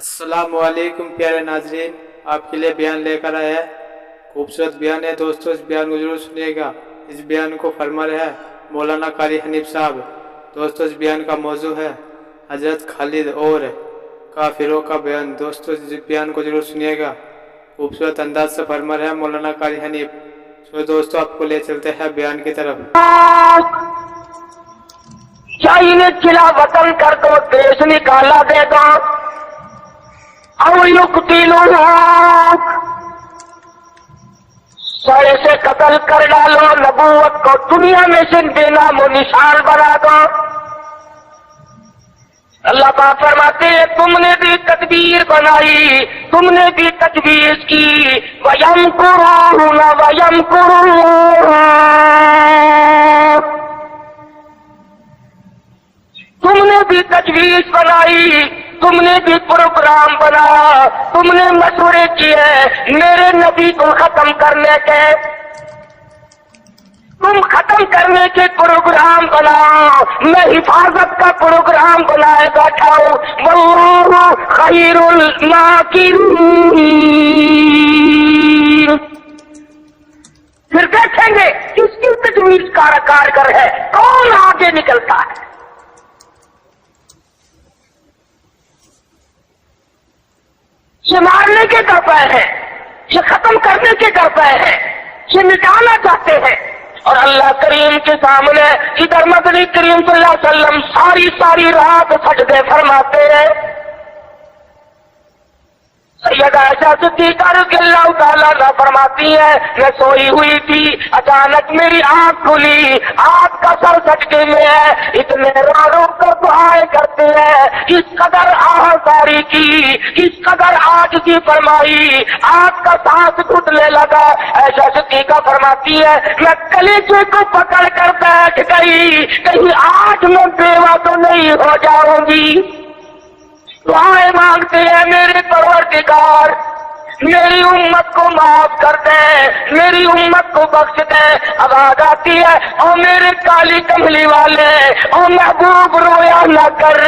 अस्सलाम वालेकुम प्यारे नाजरीन, आपके लिए बयान लेकर आया है। खूबसूरत बयान है दोस्तों, इस बयान को जरूर सुनिएगा। इस बयान को फरमा रहे हैं मौलाना कारी हनीफ साहब। दोस्तों इस बयान का मौजू है हजरत खालिद और काफिरों का बयान। दोस्तों इस बयान को जरूर सुनिएगा, खूबसूरत अंदाज से फरमा रहे हैं मौलाना कारी हनीफ। तो दोस्तों आपको ले चलते हैं बयान की तरफ। क्या इन्हें किला वतन कर दो, देश निकाला दे दो, और युक्तिलों सर से कत्ल कर डालो, नबूवत को दुनिया में से बेनामो निशान बना दो। अल्लाह पाक फरमाते हैं तुमने भी तकदीर बनाई, तुमने भी तजवीज की, वयम कुरूना वयम कुरू, तुमने भी तजवीज बनाई, तुमने भी प्रोग्राम बनाया, तुमने मशवरे किए मेरे नबी को खत्म करने के, तुम खत्म करने के प्रोग्राम बनाओ, मैं हिफाजत का प्रोग्राम बनाए बैठा हूं। वल्लाहु खैरुल माकिरीन। फिर देखेंगे किसकी तजवीज कारगर है, कौन आगे निकलता है। ये मारने के डर पे है, ये खत्म करने के डर पे है, ये मिटाना चाहते हैं। और अल्लाह करीम के सामने इधर मदनी करीम सल्लल्लाहु अलैहि वसल्लम सारी रात सजदे फरमाते हैं। सैयदा आयशा सिद्दीक़ा रज़ियल्लाहु ताला अन्हा फरमाती है मैं सोई हुई थी, अचानक मेरी आंख खुली, आंख का सर सटके में है, इतने रो कर दुआएं करते हैं, इस कदर आहाजारी की, इस कदर आजिज़ी फरमाई, आंख का सांस घुटने लगा। आयशा सिद्दीक़ा फरमाती है मैं कलेजे को पकड़ कर बैठ गई, कहीं आज मैं बेवा तो नहीं हो जाऊंगी। दुआएं मांगते हैं मेरे परवरदिगार मेरी उम्मत को माफ कर दे, मेरी उम्मत को बख्श दे। आवाज आती है ओ मेरे काली कमली वाले, ओ महबूब रोया न कर,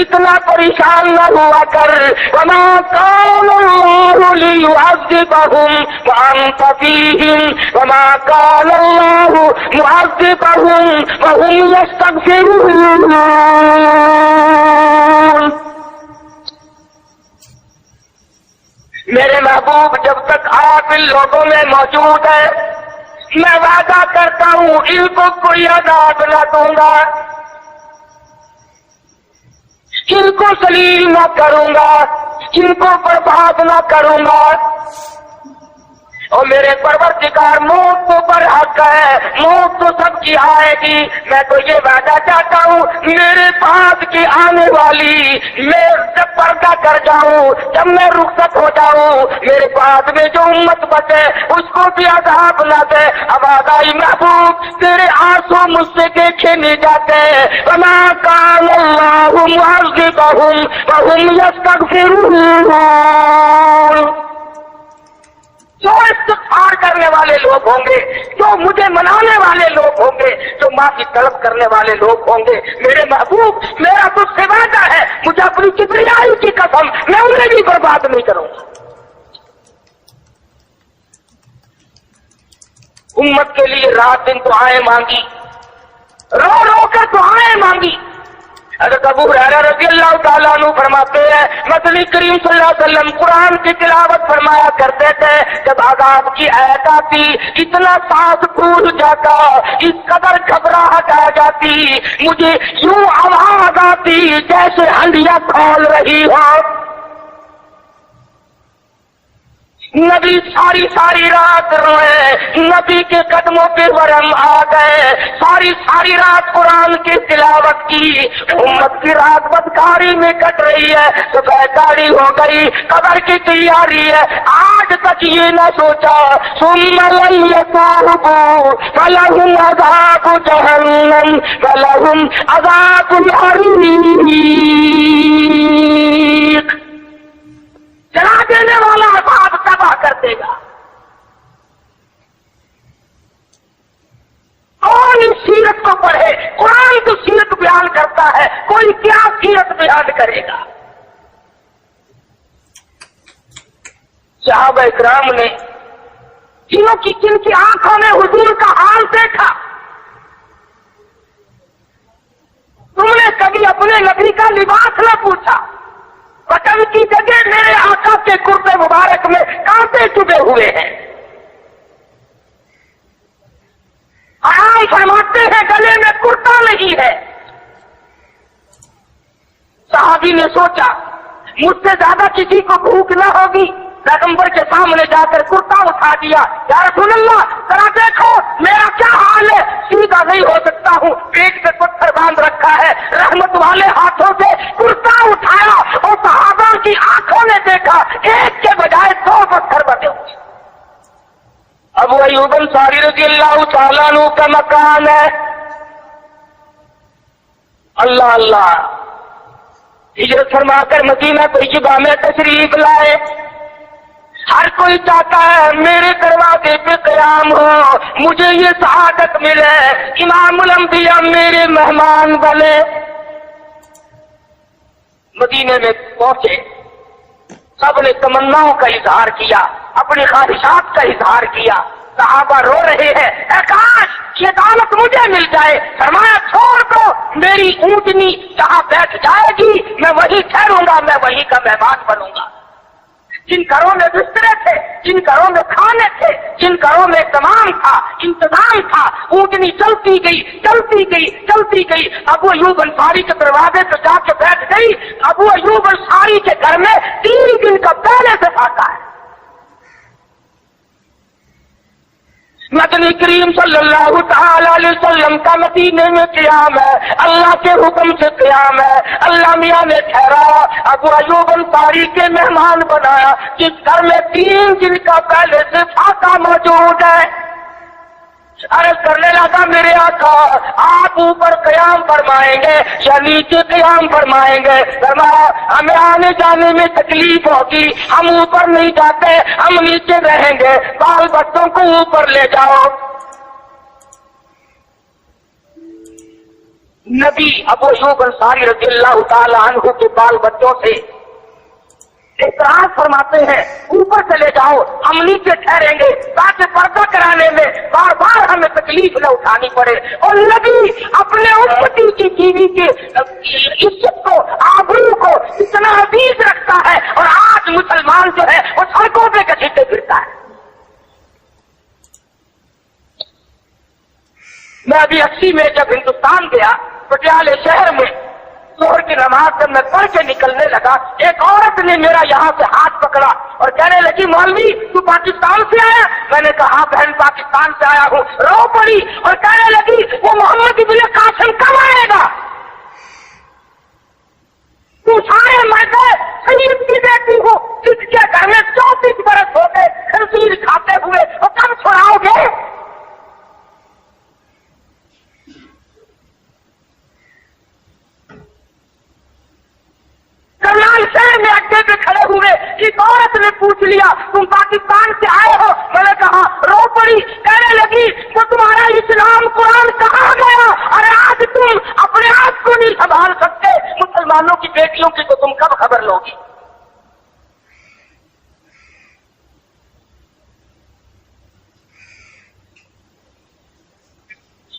इतना परेशान न हुआ कर। वमा काना लियुअज़्ज़िबहुम व अंत फीहिम, वमा काना मुअज़्ज़िबहुम व हुम यस्तग़फिरून। मेरे महबूब जब तक आप इन लोगों में मौजूद है, मैं वादा करता हूं इनको कोई अज़ाब न दूंगा, इनको सलील न करूंगा, इनको बर्बाद न करूंगा। और मेरे परवरदिगार मौत तो बरहक है, मौत तो सबकी आएगी। मैं तो ये वादा चाहता हूँ मेरे पास की आने वाली, मैं जब पर्दा कर जाऊं, जब मैं रुखसत हो जाऊं, मेरे बाद में जो उम्मत बचे उसको भी अज़ाब न दे। आवाज़ आई महबूब तेरे आंसू मुझसे देखे नहीं जाते। वमा कान अल्लाहु मुअज़्ज़िबहुम व हुम यस्तग़फिरून। जो इस्तिग़फ़ार करने वाले लोग होंगे, जो मुझे मनाने वाले लोग होंगे, जो माफी तलब करने वाले लोग होंगे, मेरे महबूब मेरा तुझसे वादा है, मुझे अपनी किबरियाई की कसम, मैं उन्हें भी बर्बाद नहीं करूंगा। उम्मत के लिए रात दिन दुआएं मांगी, रो रो कर दुआएं मांगी। हज़रत अबू हुरैरा रज़ियल्लाहु ताला अन्हु फरमाते हैं मदनी करीम सल्लल्लाहु अलैहि वसल्लम कुरान की तिलावत फरमाया करते थे, जब आज़ाब की आयत आती इतना सांस फूल जाता, इस कदर घबराहट आ जाती, मुझे यूं आवाज आती जैसे हंडिया खोल रही हो। नबी सारी रात रोए, नबी के कदमों पे वरम आ गए, सारी रात कुरान की तिलावत की। उम्मत की रात बदकारी में कट रही है, सुबह तारी हो गई, कब्र की तैयारी है। आज तक ये न सोचा सुम्मा लम यतूबू फलहुम अज़ाबु जहन्नम वलहुम अज़ाबुल हरीक। जला देने वाला अज़ाब तबाह कर देगा। कौन इस सीरत को पढ़े, कुरान तो सीरत बयान करता है, कोई क्या सीरत बयान करेगा। सहाबा इकराम ने जिनकी आंखों ने हुजूर का हाल देखा, तुमने कभी अपने नबी का लिबास न पूछा, बटन की जगह मेरे आका के कुर्ते मुबारक में कांटे चुभे हुए हैं। आराम फरमाते हैं गले में कुर्ता नहीं है। सहाबी ने सोचा मुझसे ज्यादा किसी को भूख न होगी, पैगंबर के सामने जाकर कुर्ता उठा दिया। या रसूल अल्लाह जरा देखो मेरा क्या हाल है, सीधा नहीं हो सकता हूँ, पेट पे पत्थर बांध रखा है। रहमत वाले हाथों से कुर्ता उठाया और सहाबा की आंखों ने देखा एक के बजाय 2 पत्थर बचे हुए। अबू अय्यूब अंसारी रज़ियल्लाहु तआला अन्हु का मकान है। अल्लाह अल्लाह हिजरत फरमाकर मदीना तैयबा में तशरीफ लाए। हर कोई चाहता है मेरे दरवाजे पे कयाम हो, मुझे ये सआदत मिले, इमामुल अंबिया मेरे मेहमान बने। मदीने में पहुंचे, सबने तमन्नाओं का इजहार किया, अपनी ख्वाहिशात का इजहार किया। सहाबा रो रहे हैं, ऐ काश ये दौलत मुझे मिल जाए। फरमाया छोड़ दो, मेरी ऊंटनी जहां बैठ जाएगी मैं वहीं ठहरूंगा, मैं वहीं का मेहमान बनूंगा। जिन घरों में बिस्तरे थे, जिन घरों में खाने थे, जिन घरों में तमाम था, इंतजाम था, ऊंटनी चलती गई चलती गई चलती गई। अबू अय्यूब अंसारी के दरवाजे पर जाके बैठ गई। अबू अय्यूब अंसारी के घर में 3 दिन का पहले से फाका है। नबी करीम सल्लल्लाहु तआला अलैहि वसल्लम का मदीने में क़याम है, अल्लाह के हुक्म से क़याम है। अल्लाह मियां ने ठहराया, अबू अय्यूब अंसारी के मेहमान बनाया, जिस घर में 3 दिन का पहले से फाका मौजूद है। अर्ज करने लगा मेरे आका आप ऊपर क़याम फरमाएंगे या नीचे क़याम फरमाएंगे? फरमाया हमें आने जाने में तकलीफ होगी, हम ऊपर नहीं जाते, हम नीचे रहेंगे, बाल बच्चों को ऊपर ले जाओ। नबी अबू अय्यूब अंसारी रज़ियल्लाहु तआला अन्हु के बाल बच्चों से इतराज फरमाते हैं ऊपर चले जाओ, हम नीचे ठहरेंगे ताकि पर्दा कराने में बार बार हमें तकलीफ न उठानी पड़े। और नबी अपने उम्मती की बीवी के इज्जत को, आबरू को इतना अजीज रखता है, और आज मुसलमान जो है वो सड़कों पे घसीटे फिरता है। मैं अभी 80 में जब हिंदुस्तान गया, पटियाले शहर में जोहर की नमाज जब मैं पढ़ के निकलने लगा, एक औरत ने मेरा यहाँ से हाथ पकड़ा और कहने लगी मौलवी तू पाकिस्तान से आया? मैंने कहा हाँ बहन पाकिस्तान से आया हूँ। रो पड़ी और कहने लगी वो मोहम्मद इब्न कासिम कब आएगा? तू सारे मर्द शरीफ की बेटी हो, जिसके घर में 34 बरस हो गए खंजीर खाते हुए, और कब छुड़ाओगे? करनाल शहर में अड्डे पे खड़े हुए एक औरत ने पूछ लिया तुम पाकिस्तान से आए हो? मैंने कहा, रो पड़ी, कहने लगी वो तुम्हारा इस्लाम कुरान कहाँ गया? अरे आज तुम अपने आप को नहीं संभाल सकते, मुसलमानों की बेटियों की तो तुम कब खबर लोगी?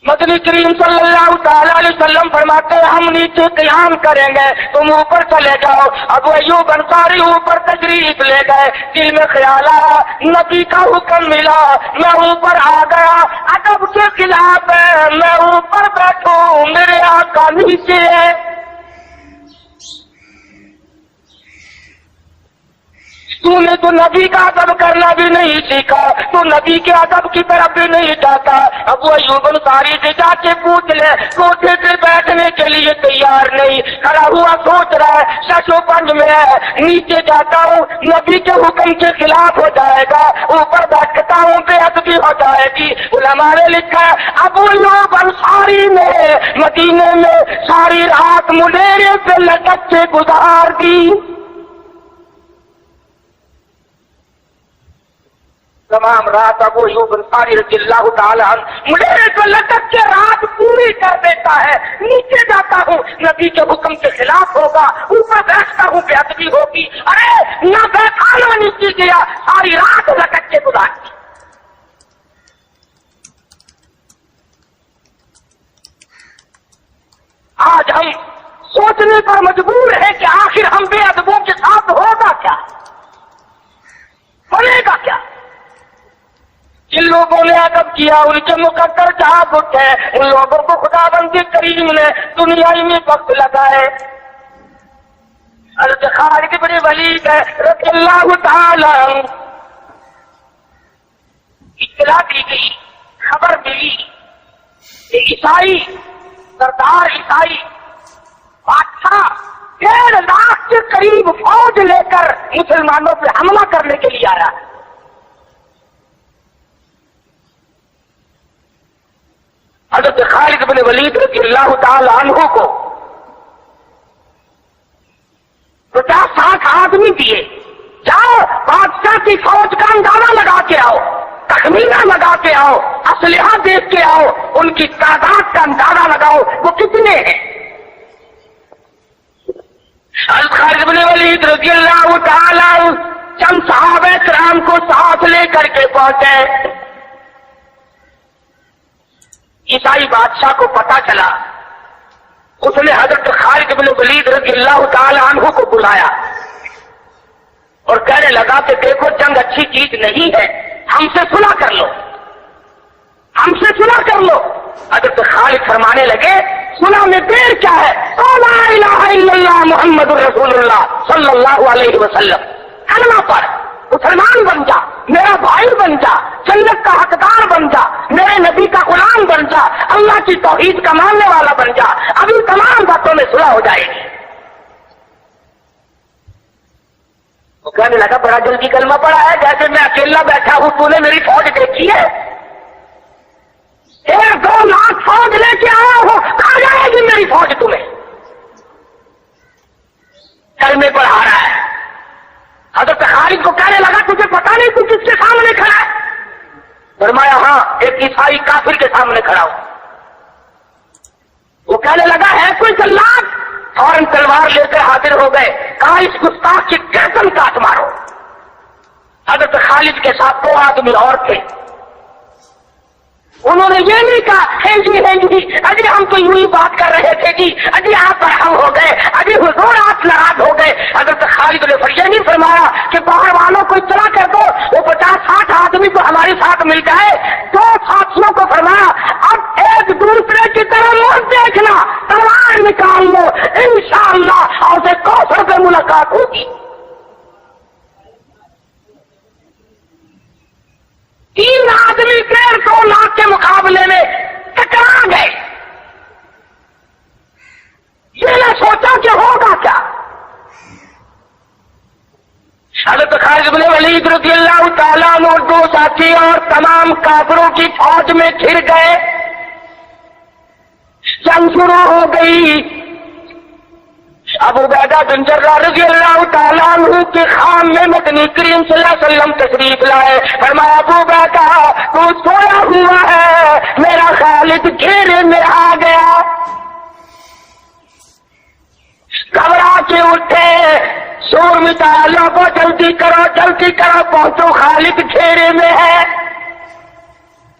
नबी करीम सल्लल्लाहु तआला अलैहि वसल्लम फरमाते हैं हम नीचे क़याम करेंगे, तुम ऊपर चले जाओ। अबू अय्यूब अंसारी ऊपर तशरीफ ले गए। दिल में ख्याल आया नबी का हुक्म मिला, मैं ऊपर आ गया। अदब के खिलाफ है, मैं ऊपर बैठूं, मेरे आका नीचे है। तूने तो नबी का अदब करना भी नहीं सीखा, तू नबी के अदब की तरफ भी नहीं जाता। अबू अय्यूब अंसारी से जाके पूछ ले, कोठे पे बैठने के लिए तैयार नहीं, खड़ा हुआ सोच रहा है शशोपंज में है, नीचे जाता हूँ नबी के हुक्म के खिलाफ हो जाएगा, ऊपर बैठता हूँ बेअदबी हो जाएगी। उलमा ने लिखा है अबू अय्यूब अंसारी ने मदीने में सारी रात मुंडेरे पे लटक के गुजार दी। तमाम रात अबू अय्यूब अंसारी रज़ियल्लाहु ताला अन्हु मुझे तो लटक के रात पूरी कर देता है, नीचे जाता हूँ नबी के हुक्म के खिलाफ होगा, ऊपर बैठता हूँ बेअदबी होगी, अरे ना बैठा ना नीचे गया, सारी रात लटक के गुजारी। आज हम सोचने पर मजबूर है कि आखिर हम बेअदबों के साथ होगा क्या, बनेगा क्या। जिन लोगों ने अदब किया उनके मुकद्दर जाग उठे, उन लोगों को खुदाबंदी करीम ने दुनियाई में वक्त लगाए। हज़रत खालिद इब्न वलीद रज़ियल्लाहु ताला इत्तला दी गई, खबर मिली कि ईसाई सरदार ईसाई बादशाह 1.5 लाख के करीब फौज लेकर मुसलमानों पे हमला करने के लिए आया। हज़रत खालिद इब्न वलीद रज़ियल्लाहु ताला अन्हु को 50-60 आदमी दिए, जाओ बादशाह की फौज का अंदाजा लगा के आओ, तखमीना लगा के आओ, असलहा देख के आओ, उनकी तादाद का अंदाजा लगाओ वो कितने हैं। हज़रत खालिद इब्न वलीद रज़ियल्लाहु ताला चंद सहाबा किराम को साथ लेकर के पहुंचे। ईसाई बादशाह को पता चला, उसने हज़रत खालिद इब्न वलीद रज़ियल्लाहु ताला अन्हु को बुलाया और कहने लगा कि देखो जंग अच्छी चीज नहीं है, हमसे सुलह कर लो, हमसे सुलह कर लो। हज़रत खालिद फरमाने लगे सुलह में देर क्या है, ला इलाहा इल्लल्लाह मुहम्मदुर रसूलुल्लाह सल्लल्लाहु अलैहि वसल्लम, कलमा पढ़, मुसलमान बन जा, मेरा भाई बन जा, जन्नत का हकदार बन जा, मेरे नबी का गुलाम बन जा, अल्लाह की तौहीद का मानने वाला बन जा, अभी तमाम बातों में सुलह हो जाएगी। वो कहने लगा बड़ा जल्दी कलमा पड़ा है, जैसे मैं अकेला बैठा हूं, तूने मेरी फौज देखी है, 1-2 लाख फौज लेके आया हो, कहां जाएगी मेरी फौज तुम्हें। कलमे पढ़ा रहा है। हज़रत खालिद को कहने लगा तुझे पता नहीं तू किसके सामने खड़ा है। फरमाया हाँ, एक ईसाई काफिर के सामने खड़ा हूं। वो कहने लगा है कोई जल्लाद, फौरन तलवार लेकर हाजिर हो गए, कहा इस गुस्ताख की गर्दन काट मारो। हज़रत खालिद के साथ 2 आदमी और थे, उन्होंने ये नहीं कहा है जी अजी हम तो यूं ही बात कर रहे थे जी, अजी आप पर हम हो गए, अजी हुजूर आप नाराज हो गए। हज़रत खालिद ने फिर ये नहीं फरमाया कि बाहर वालों को इत्तला कर दो, वो 50-60 आदमी तो हमारे साथ मिल गए। 2 साथियों को फरमाया अब एक दूसरे की तरफ मत देखना, तलवार निकाल लो, इंशाअल्लाह और कौसर पे मुलाकात होगी। 3 आदमी 1.5 लाख के मुकाबले में टकरा गए। ये न सोचा कि होगा क्या। हज़रत खालिद इब्न वलीद रज़ियल्लाहु ताला अन्हु 2 साथी और तमाम काफिरों की फौज में घिर गए। जंग शुरू हो गई। अबू उबैदा बिन जर्राह रज़ियल्लाहु ताला अन्हु के खाम में मदनी करीम सल्लल्लाहु अलैहि वसल्लम तशरीफ लाए। फरमाया अबू उबैदा तू सोया हुआ है, मेरा खालिद घेरे में आ गया। घबरा के उठे, शोर मचाया, लोगों जल्दी करो पहुंचो, खालिद घेरे में है।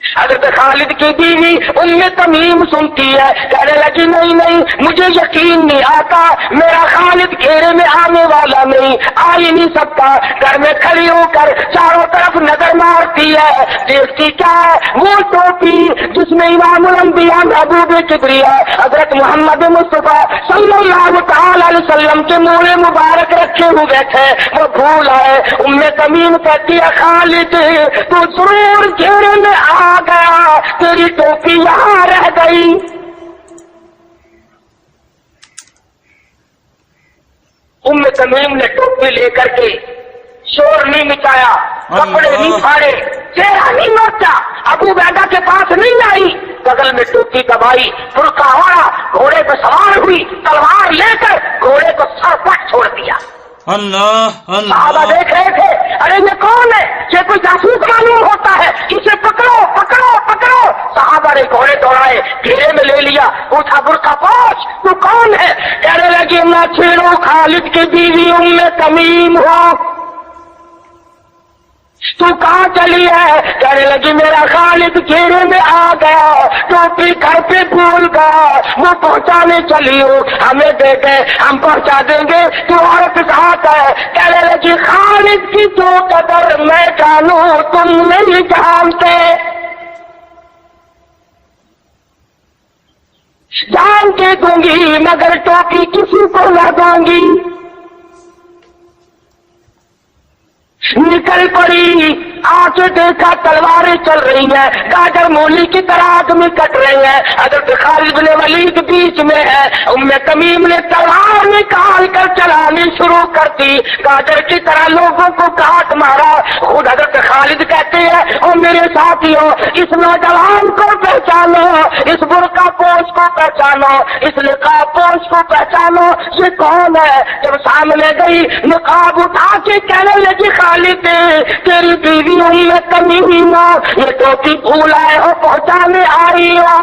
हज़रत खालिद की बीवी उम्मे तमीम सुनती है, कहने लगी नहीं मुझे यकीन नहीं आता, मेरा खालिद घेरे में आने वाला नहीं, आ ही नहीं सकता। घर में खड़ी होकर चारों तरफ नजर मारती है, देखती क्या है, वो टोपी जिसमें इमामुल अंबिया महबूब किबरिया हज़रत मोहम्मद मुस्तफा सल्लल्लाहु ताला अलैहि वसल्लम के मोहरे मुबारक रखे हुए थे, वो भूल आए। उम्मे तमीम कहती है खालिद तू जरूर घेरे में आ गया, तेरी टोपी यहां रह गई। उम्मे तमीम ने टोपी लेकर के शोर नहीं मचाया, कपड़े नहीं फाड़े, चेहरा नहीं नोचा, अबू उबैदा के पास नहीं आई, बगल में टोपी दबाई, फुलका ओढ़ा, घोड़े पर सवार हुई, तलवार लेकर घोड़े को सर पर छोड़ दिया। अल्लाह साहबा देख रहे थे अरे ये कौन है? ये कोई जासूस मालूम होता है, इसे पकड़ो पकड़ो पकड़ो। सहाबा ने घोड़े दौड़ाए, घेरे में ले लिया, पूछा बुर्का पोछ, तू कौन है? कहने लगी मैं छेड़ो खालिद की बीवी उम्मे तमीम हूँ। तू कहाँ चली है? कहने लगी मेरा खालिद घेरे में आ गया, टोपी घर पे भूल गया, वो पहुंचाने चली हूँ, हमें दे दे हम पहुंचा देंगे। तू औरत साथ है। कहने लगी खालिद की जो कदर मैं जानू तुम नहीं जानते, जान के दूंगी मगर टोपी किसी को न दूंगी। निकल पड़ी, आके देखा तलवारें चल रही हैं, गाजर मूली की तरह आदमी कट रहे हैं। हजरत खालिद बिन वलीद बीच में है। उम्मे तमीम ने तलवार निकाल कर चलानी शुरू कर दी, गाजर की तरह लोगों को काट मारा। खुद हजरत खालिद कहते हैं और मेरे साथियों इस नौजवान को पहचानो, इस बुर्का पोश को पहचानो, इस निकाब पोश को पहचानो, ये कौन है? जब सामने गई निकाब उठा के कहने लगी खालिद तेरी बीवी उम्मे तमीम, ये टोपी भूल आए हो, पहुंचाने आई हो।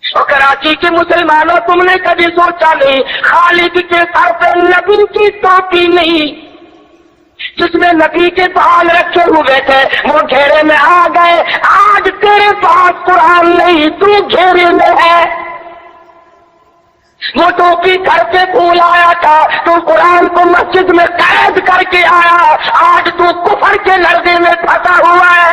और कराची के मुसलमानों तुमने कभी सोचा नहीं खालिद के सर पे नबी की टोपी नहीं, जिसमें नबी के बाल रखे हुए थे, वो घेरे में आ गए। आज तेरे पास कुरान नहीं, तू घेरे में है। वो टोपी घर पे भूल आया था, तू कुरान को मस्जिद में कैद करके आया, आज तू कुफर के लड़के में फंसा हुआ है,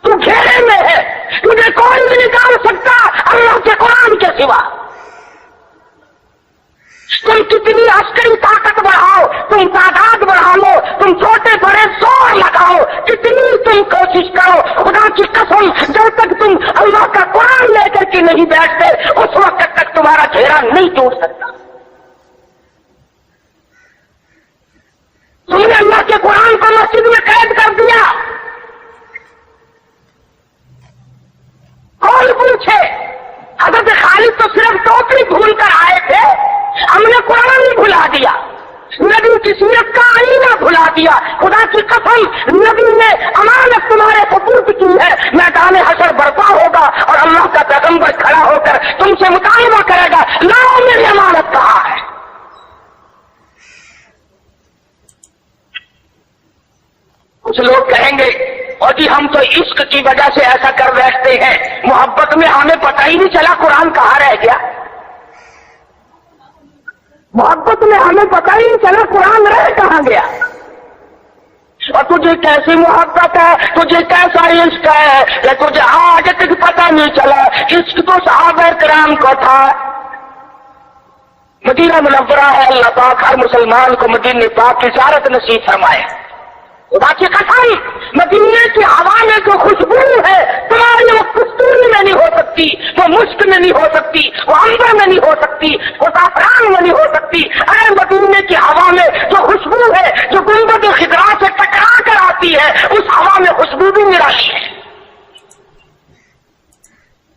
तू घेरे में है, तुझे कोई भी निकाल सकता अल्लाह के कुरान के सिवा। तुम कितनी अस्करी ताकत बढ़ाओ, तुम तादाद बढ़ा लो, तुम छोटे बड़े जोर लगाओ, कितनी तुम कोशिश करो, खुदा की कसम जब तक तुम अल्लाह का कुरान लेकर के नहीं बैठते उस वक्त तक तुम्हारा घेरा नहीं टूट सकता। तुमने अल्लाह के कुरान को मस्जिद में कैद कर दिया, कौन पूछे? हजरत खालिद तो सिर्फ टोपी भूल कर आए थे, हमने कुरान ही भुला दिया, नबी की सीरत का आईना भुला दिया। खुदा की कसम नबी ने अमानत तुम्हारे सुपुर्द की है, मैदान हशर बर्पा होगा और अल्लाह का पैगंबर खड़ा होकर तुमसे मुतालबा करेगा, लाओ मेरी अमानत कहाँ है। कुछ लोग कहेंगे और जी हम तो इश्क की वजह से ऐसा कर बैठते हैं, मोहब्बत में हमें पता ही नहीं चला कुरान कहाँ रह गया। मोहब्बत में हमें पता ही नहीं चला कुरान रह कहाँ गया। और तुझे कैसी मोहब्बत है, तुझे कैसा इश्क है कि तुझे आज तक पता नहीं चला। इश्क तो सहाबा किराम को था। मदीना मुनव्वरा है, अल्लाह पाक हर मुसलमान को मदीने पाक की ज़ियारत नसीब फरमाए। खुदा की कसम मदीने की हवा में जो खुशबू है तुम्हारी, वो कस्तूरी में नहीं हो सकती, वो मुश्क में नहीं हो सकती, वो अंबर में नहीं हो सकती, वो ज़ाफ़रान में नहीं हो सकती। अरे मदीने की हवा में जो खुशबू है, जो गुंबद खिदरा से टकरा कर आती है, उस हवा में खुशबू भी निराली है।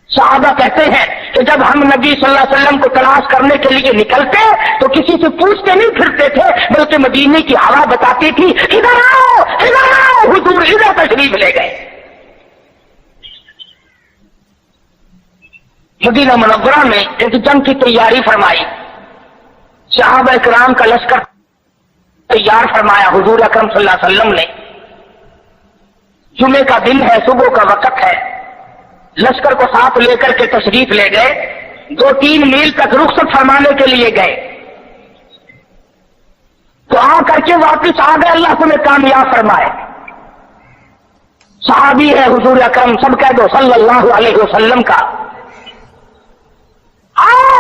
सहाबा कहते हैं कि जब हम नबी सल्लल्लाहु अलैहि वसल्लम को तलाश करने के लिए निकलते तो किसी से पूछते नहीं फिरते थे, बल्कि मदीने की हवा बताती थी इधर आओ हुजूर, इधर तशरीफ ले गए। मदीना मुनव्वरा में एक जंग की तैयारी फरमाई, सहाबा इकराम का लश्कर तैयार फरमाया हुजूर अकरम सल्लल्लाहु अलैहि वसल्लम ने। जुमे का दिन है, सुबह का वक्त है, लश्कर को साथ लेकर के तशरीफ ले गए। 2-3 मील तक रुखसत फरमाने के लिए गए तो आकर के वापिस आ गए, अल्लाह तुम्हें कामयाब फरमाए। सहाबी है हुजूर अकरम, सब कह दो सल्लल्लाहु अलैहि वसल्लम का। आओ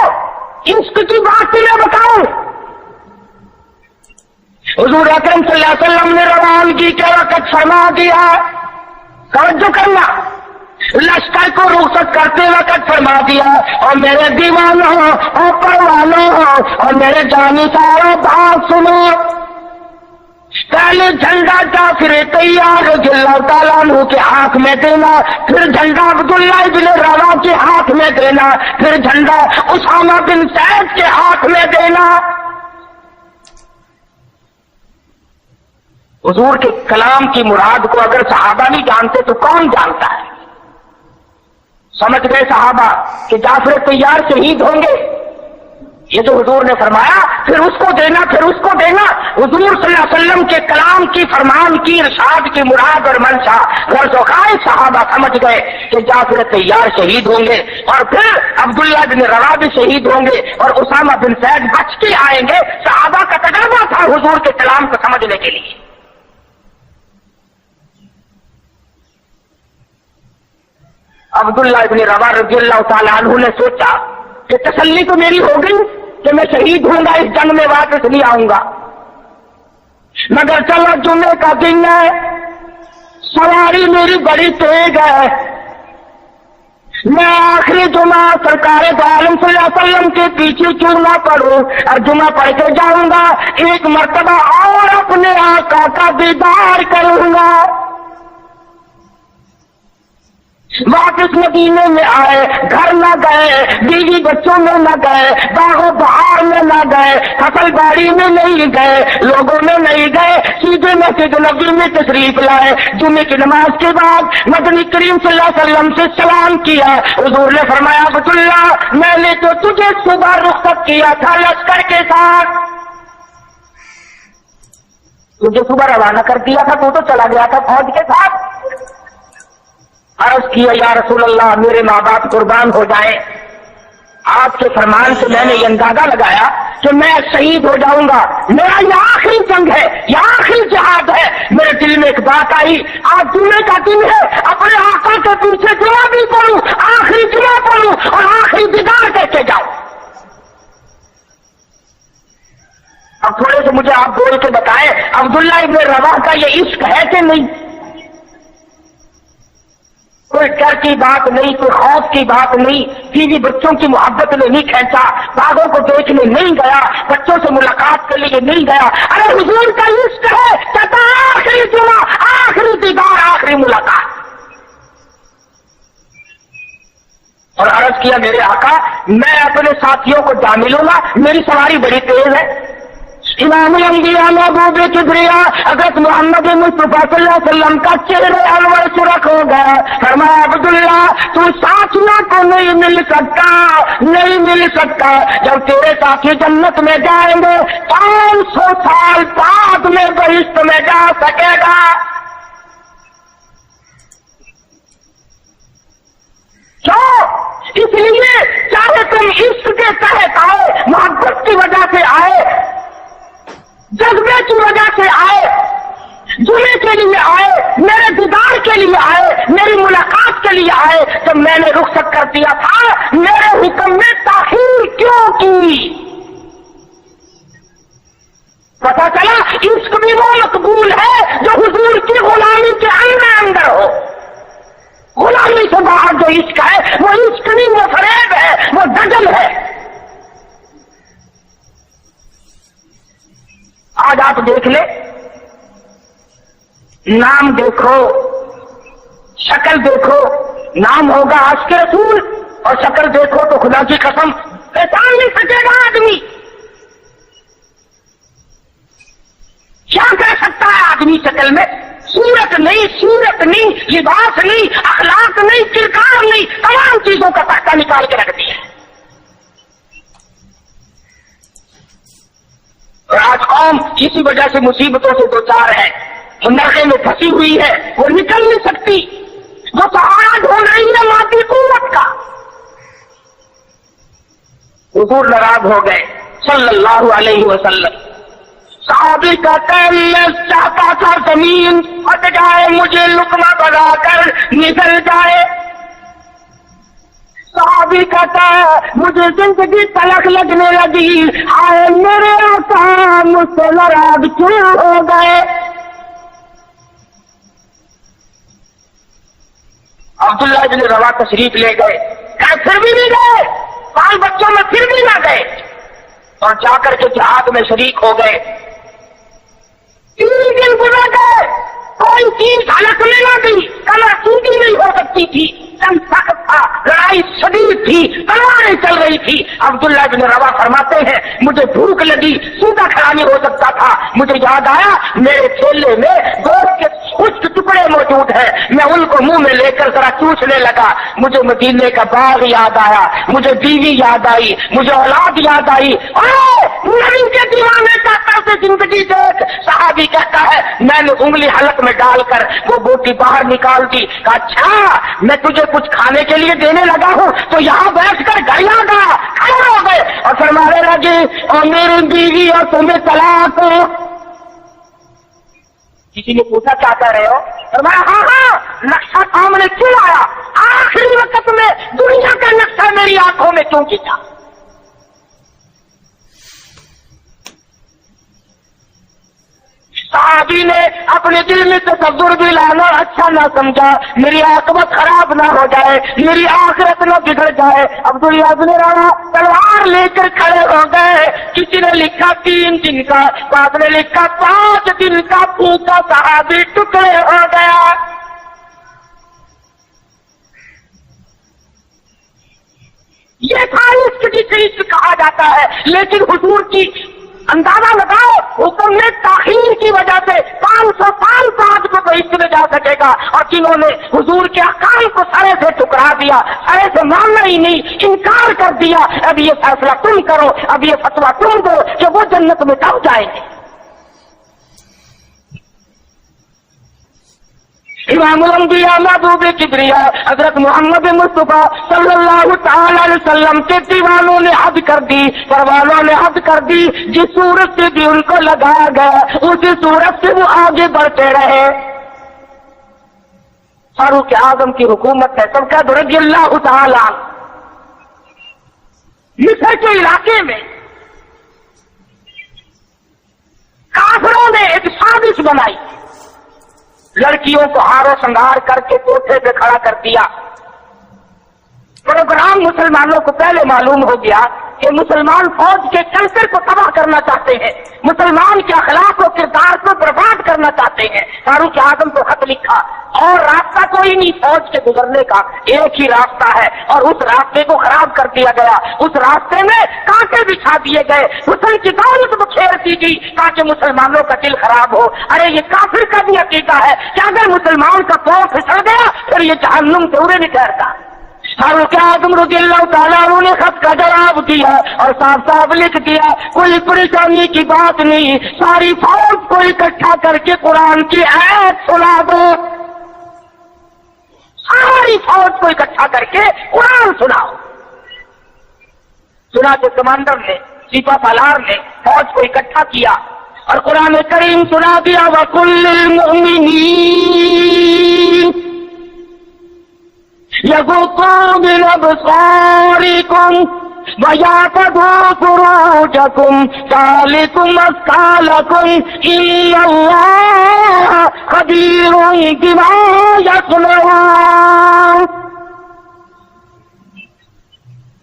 इश्क की बात तुम्हें बताऊं। हुजूर अकरम सल्लल्लाहु अलैहि वसल्लम ने रवानगी के वक्त फरमा दिया, तवज्जो करना, लश्कर को रुखसत करते वक्त फरमा दिया, और मेरे दीवानों और परवानों और मेरे जानिसारों बात सुनो। पहले झंडा जाफिर तैयार रज़ियल्लाहु ताला अन्हु के हाथ में देना, फिर झंडा अब्दुल्लाह इब्न रवा के हाथ में देना, फिर झंडा उसामा बिन सैद के हाथ में देना। हुजूर के कलाम की मुराद को अगर सहाबा नहीं जानते तो कौन जानता है? समझ गए सहाबा कि जाफर तैयार शहीद होंगे, ये जो हुजूर ने फरमाया फिर उसको देना, फिर उसको देना। हुजूर सल्लल्लाहु अलैहि वसल्लम के कलाम की, फरमान की, इरशाद की मुराद और मंशा गर्ज़-ओ-ख़ाए सहाबा समझ गए कि जाफर तैयार शहीद होंगे और फिर अब्दुल्लाह बिन रवा भी शहीद होंगे और उसामा बिन ज़ैद बच के आएंगे। सहाबा का तजर्बा था हुजूर के कलाम को समझने के लिए। अब्दुल्लाह इब्न रवा रज़ियल्लाहु ताला अन्हु ने सोचा कि तसल्ली तो मेरी हो गई कि मैं शहीद होऊंगा, इस जंग में वापस नहीं आऊंगा, मगर चलो जुमे का दिन है, सवारी मेरी बड़ी तेज है, मैं आखिरी जुमा सरकार दो आलम सल्लल्लाहु अलैहि वसल्लम के पीछे क्यों ना पढ़ूं और जुमा पढ़ के जाऊंगा, एक मर्तबा और अपने आका का दीदार करूंगा। वापस मदीने में आए, घर न गए, बीवी बच्चों में न गए, बागों बहार में न गए, फसल बाड़ी में नहीं गए, लोगों में नहीं गए, सीधे मस्जिद नबी में तशरीफ लाए। जुमे की नमाज के बाद मदनी करीम सल्लल्लाहु अलैहि वसल्लम से सलाम किया। हुजूर ने फरमाया, अब्दुल्ला मैंने तो तुझे सुबह रुखसत किया था लश्कर के साथ, तुझे सुबह रवाना कर दिया था, तू तो चला गया था फौज के साथ। अर्ज किया, या रसूल अल्लाह मेरे माँ बाप कुर्बान हो जाए, आपके फरमान से मैंने ये अंदाजा लगाया कि मैं शहीद हो जाऊंगा, मेरा ये आखिरी जंग है, ये आखिरी जिहाद है। मेरे दिल में एक बात आई, आज जुमे का दिन है, अपने आका के पीछे जुमा भी पढ़ूं, आखिरी जुमा पढ़ूं और आखिरी दीदार करके जाऊं। अब थोड़े से मुझे आप बोल के बताएं, अब्दुल्लाह इब्न रवा का ये इश्क है कि नहीं? कोई डर की बात नहीं, कोई खौफ की बात नहीं, बीवी बच्चों की मोहब्बत ने नहीं खींचा, बागों को देखने नहीं गया, बच्चों से मुलाकात के लिए नहीं गया। अरे हुजूर का इश्क है, कहता आखिरी जुमा, आखिरी दीदार, आखिरी मुलाकात। और अर्ज किया, मेरे आका मैं अपने साथियों को जा मिलूंगा, मेरी सवारी बड़ी तेज है। इमामुल अंबिया महबूब किबरिया हज़रत मोहम्मद मुस्तफा सल्लल्लाहु अलैहि वसल्लम का चेहरे अनवर सुरख हो गया। फरमाया, अब्दुल्ला तू साथियों को नहीं मिल सकता, नहीं मिल सकता। जब तेरे साथी जन्नत में जाएंगे 500 साल बाद में बहिश्त में जा सकेगा। क्यों? इसलिए चाहे तुम इश्क के तहत आए, मोहब्बत की वजह से आए, जज्बे की वजह से आए, जुमे के लिए आए, मेरे दीदार के लिए आए, मेरी मुलाकात के लिए आए, तो मैंने रुखसत कर दिया था, मेरे हुक्म में ताखीर क्यों की? पता चला इश्क भी वो मकबूल है जो हुजूर की गुलामी के अंदर अंदर हो। गुलामी से बाहर जो इश्क है वो इश्क नहीं, वो फरेब है, वो दजल है। आज आप देख ले, नाम देखो, शक्ल देखो, नाम होगा आशिक़ रसूल और शक्ल देखो तो खुदा की कसम पहचान नहीं सकेगा आदमी। क्या कह सकता है आदमी शक्ल में? सूरत नहीं, सूरत नहीं, लिबास नहीं, अखलाक नहीं, किरदार नहीं, तमाम चीजों का पक्का निकाल के रख दिया है। और आज कौम किसी वजह से मुसीबतों से दो चार है, वो नरके में फंसी हुई है, वो निकल नहीं सकती, वो सहारा ढूंढ रही है मादी कुव्वत का। हुजूर नाराज हो गए सल्लल्लाहु अलैहि वसल्लम। सहाबी कहते हैं, मैं चाहता था जमीन फट जाए, मुझे लुकमा बनाकर निकल जाए। सहाबी कहता है, मुझे जिंदगी तलक लगने लगी, आए मेरे आका मुझसे नाराज क्यों हो गए? अब्दुल्लाह इब्न रवा तशरीफ ले गए, फिर भी नहीं गए, 5 बच्चों में फिर भी ना गए और जाकर के जिहाद में शरीक हो गए। 3 दिन गुजर गए, کوئی چیز حلق میں نہ گئی، کمر سیدھی نہیں ہو سکتی تھی، تن سخت تھا، لڑائی شدید تھی، تلواریں چل رہی تھی۔ عبداللہ بن روا فرماتے ہیں مجھے بھوک لگی، سیدھا کھڑا نہیں ہو سکتا تھا، مجھے یاد آیا میرے تھیلے میں گوشت کے خشک ٹکڑے موجود ہیں، میں ان کو منہ میں لے کر ذرا چوسنے لگا، مجھے مدینے کا باغ یاد آیا، مجھے بیوی یاد آئی، مجھے اولاد یاد آئی۔ نبی کے دیوانے کا طرز زندگی دیکھ، صحابی کہتا ہے میں نے انگلی حلق میں ڈال کر وہ بوٹی باہر نکال دی، کہا اچھا میں تجھے کچھ کھانے کے لیے دینے لگا ہوں تو یہاں بیٹھ کر گھر آ گیا، کھڑے ہو گئے اور فرمانے لگے اور میری بیوی اور تمہیں طلاق۔ کسی نے پوچھا کیا کہہ رہے ہو؟ فرمایا ہاں نقشہ سامنے کیوں آیا؟ آخری وقت میں دنیا کا نقشہ میری آنکھوں میں کیوں کھینچا؟ صحابی نے اپنے دل میں تصور بھی لانا اچھا نہ سمجھا، میری عاقبت خراب نہ ہو جائے، میری آخرت نہ بگڑ جائے۔ عبداللہ بن روا تلوار لے کر کھڑے ہو گئے، کسی نے لکھا 3 دن کا، بعد نے لکھا 5 دن کا پھوکا صحابی ٹکڑے ہو گیا۔ یہ تھا عشق جسے عشق کہا جاتا ہے، لیکن حضور کی اندازہ لگاؤ حکم میں تاخیر کی وجہ سے 500 سال بعد کو تو عشق میں جا سکے گا، اور جنہوں نے حضور کے احکام کو سرے سے ٹکرا دیا، سرے سے ماننا ہی نہیں، انکار کر دیا، اب یہ فیصلہ تم کرو، اب یہ فتویٰ تم دو کہ وہ جنت میں کب جائیں گے۔ امام الانبیاء محبوب کبریا حضرت محمد مصطفیٰ صلی اللہ تعالی علیہ وسلم کے دیوانوں نے حد کر دی، پروانوں نے حد کر دی، جس صورت سے بھی ان کو لگایا گیا اسی صورت سے وہ آگے بڑھتے رہے۔ فاروق اعظم کی حکومت ہے، سب کا رضی اللہ تعالی۔ مصر کے علاقے میں کافروں نے ایک سازش بنائی، لڑکیوں کو ہار و سنگار کر کے کوٹھے پہ کھڑا کر دیا۔ پروگرام مسلمانوں کو پہلے معلوم ہو گیا کہ مسلمان فوج کے کلچر کو تباہ کرنا چاہتے ہیں، مسلمان کے اخلاق و کردار کو برباد کرنا چاہتے ہیں۔ فاروق اعظم کو خط لکھا، اور راستہ کوئی نہیں فوج کے گزرنے کا، ایک ہی راستہ ہے، اور اس راستے کو خراب کر دیا گیا، اس راستے میں کانٹے بچھا دیے گئے، حسن کی دولت کو چھیڑ دی گئی تاکہ مسلمانوں کا دل خراب ہو۔ ارے یہ کافر کا بھی عقیدہ ہے کہ اگر مسلمان کا پاؤں پھسل گیا پھر یہ جہنم سے اڑے نہیں ٹھہرتا۔ فاروق اعظم رضی اللہ تعالیٰ عنہ نے خط کا جواب دیا اور صاف صاف لکھ دیا کوئی پریشانی کی بات نہیں، ساری فوج کو اکٹھا کر کے قرآن کی آیت سنا دو، ساری فوج کو اکٹھا کر کے قرآن سناؤ۔ چنانچہ کمانڈر نے، سپہ سالار نے فوج کو اکٹھا کیا اور قرآن کریم سنا دیا وَقُلْ لِلْمُؤْمِنِينَ يَغُضُّوا مِنْ أَبْصَارِكُمْ وَيَحْفَظُوا فُرُوجَكُمْ ذَلِكُمْ أَزْكَىٰ لَكُمْ إِنَّ اللَّهَ خَبِيرٌ بِمَا يَصْنَعُونَ۔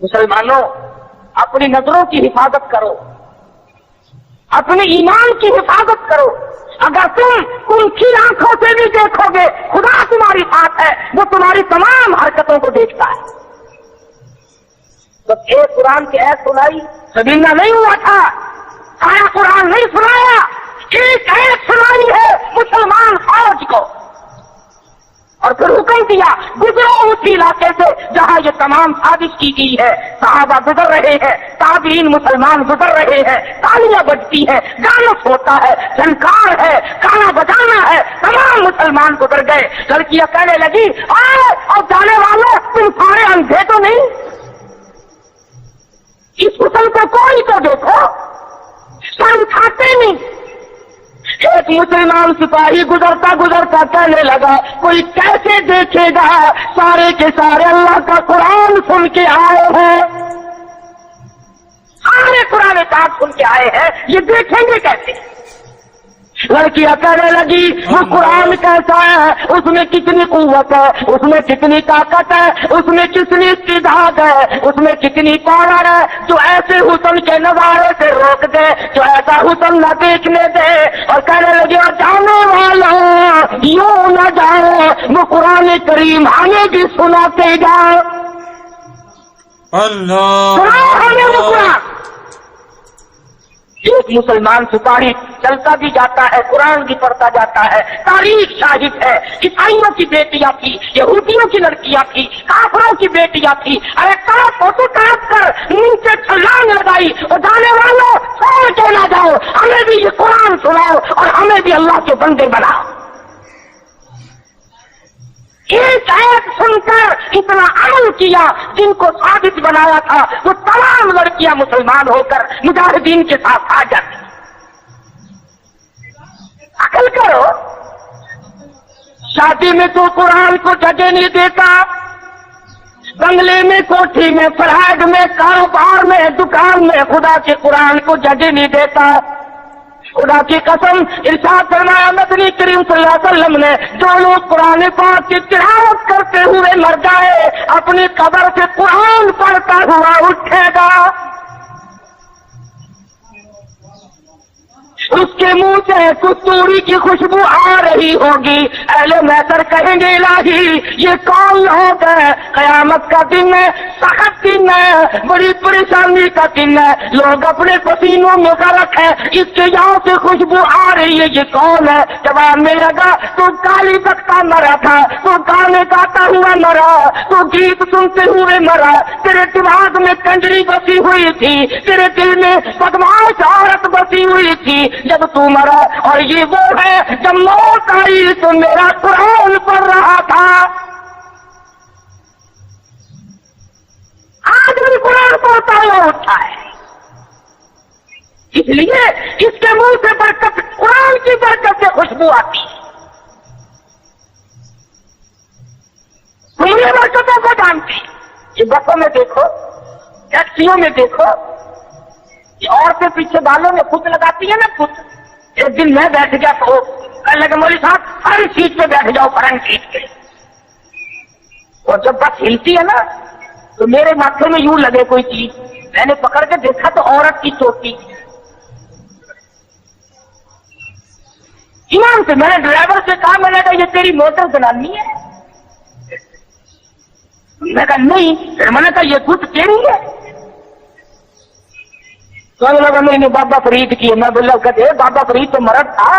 مسلمانوں اپنی نظروں کی حفاظت کرو، اپنے ایمان کی حفاظت کرو۔ اگر تم ان کی آنکھوں سے بھی دیکھو گے خدا تمہاری ساتھ ہے، وہ تمہاری تمام حرکتوں کو دیکھتا ہے۔ جب ایک قرآن کی ایت سنائی سبینا نہیں ہوا تھا، سارا قرآن نہیں سنایا، ایک ایت سنائی ہے مسلمان فوج کو، اور پھر حکم دیا گزرو اسی علاقے سے جہاں یہ تمام سازش کی گئی ہے۔ صحابہ گزر رہے ہیں، تابعین مسلمان گزر رہے ہیں، تالیاں بجتی ہیں، گانا ہوتا ہے، جھنکار ہے، گانا بجانا ہے، تمام مسلمان گزر گئے۔ لڑکیاں کہنے لگی آئے اور جانے والوں تم سارے اندھے تو نہیں، اس حسن کو کوئی تو دیکھو، سر اٹھاتے نہیں۔ ایک مسلمان سپاہی گزرتا گزرتا کہنے لگا کوئی کیسے دیکھے گا، سارے کے سارے اللہ کا قرآن سن کے آئے ہیں، سارے قرآن پاک سن کے آئے ہیں، یہ دیکھیں گے کیسے؟ لڑکیاں کہنے لگی وہ قرآن کیسا ہے، اس میں کتنی قوت ہے، اس میں کتنی طاقت ہے، اس میں کتنی استعداد ہے، اس میں کتنی پاور ہے، جو ایسے حسن کے نظارے سے روک دے، جو ایسا حسن نہ دیکھنے دے۔ اور کہنے لگی اور جانے والا وہ قرآن کریم ہمیں بھی سناتے جائے. اللہ ہمیں وہ قرآن. ایک مسلمان سپاہی چلتا بھی جاتا ہے، قرآن بھی پڑھتا جاتا ہے. تاریخ شاہد ہے، عیسائیوں کی بیٹیاں تھی، یہودیوں کی لڑکیاں تھی، کافروں کی بیٹیاں تھی. ارے فوٹو کاٹ کر نیچے چھلانگ لگائی. اور جانے والوں چھوڑ کے نہ جاؤ، ہمیں بھی یہ قرآن سناؤ اور ہمیں بھی اللہ کے بندے بناؤ. ایک ایک سن کر اتنا عمل کیا جن کو ثابت بنایا تھا، وہ تمام لڑکیاں مسلمان ہو کر مجاہدین کے ساتھ آ جاتی. عقل کرو. شادی میں تو قرآن کو جگہ نہیں دیتا، بنگلے میں، کوٹھی میں، فلیٹ میں، کاروبار میں، دکان میں خدا کے قرآن کو جگہ نہیں دیتا. خدا کی قسم ارشاد فرمایا مدنی کریم صلی اللہ علیہ وسلم نے، جو لوگ قرآن پاک کی تلاوت کرتے ہوئے مر جائے اپنی قبر سے قرآن پڑھتا ہوا اٹھے گا. اس کے منہ سے کستوری کی خوشبو آ رہی ہوگی. اہل محشر کہیں گے الہی یہ کون لوگ ہے؟ قیامت کا دن ہے، سخت دن ہے، بڑی پریشانی کا دن ہے. لوگ اپنے پسینوں میں غرق ہے، اس کے یہاں سے خوشبو آ رہی ہے، یہ کون ہے؟ جواب میں لگا تو کالی بکتا مرا تھا، تو گانے گاتا ہوا مرا، تو گیت سنتے ہوئے مرا، تیرے دماغ میں کنجری بسی ہوئی تھی، تیرے دل میں بدماش عورت بسی ہوئی تھی جب تو مرا. اور یہ وہ ہے جب موت آئی تو میرا قرآن پڑھ رہا تھا. آج بھی قرآن پڑھتا ہوا اٹھا ہے. اس لیے اس کے منہ سے برکت، قرآن کی برکت سے خوشبو آتی ہے. تم یہ برکتوں کو جانتے. یہ بسوں میں دیکھو، ٹیکسیوں میں دیکھو، یہ عورتیں پیچھے بالوں میں خود لگاتی ہیں نا خود. ایک دن میں بیٹھ گیا تو کہنے لگے مولوی صاحب فرنٹ سیٹ پہ بیٹھ جاؤ، فرنٹ سیٹ پہ. اور جب بس ہلتی ہے نا تو میرے ماتھے میں یوں لگے کوئی چیز. میں نے پکڑ کے دیکھا تو عورت کی چوٹی. ایمان سے میں نے ڈرائیور سے کہا، میں نے کہا یہ تیری موٹر زنانی ہے؟ میں کہا نہیں. پھر میں نے کہا یہ گٹ تیری ہے؟ تو لگا میں نے بابا فرید کی ہے. میں بولا کہتے بابا فرید تو مرد تھا،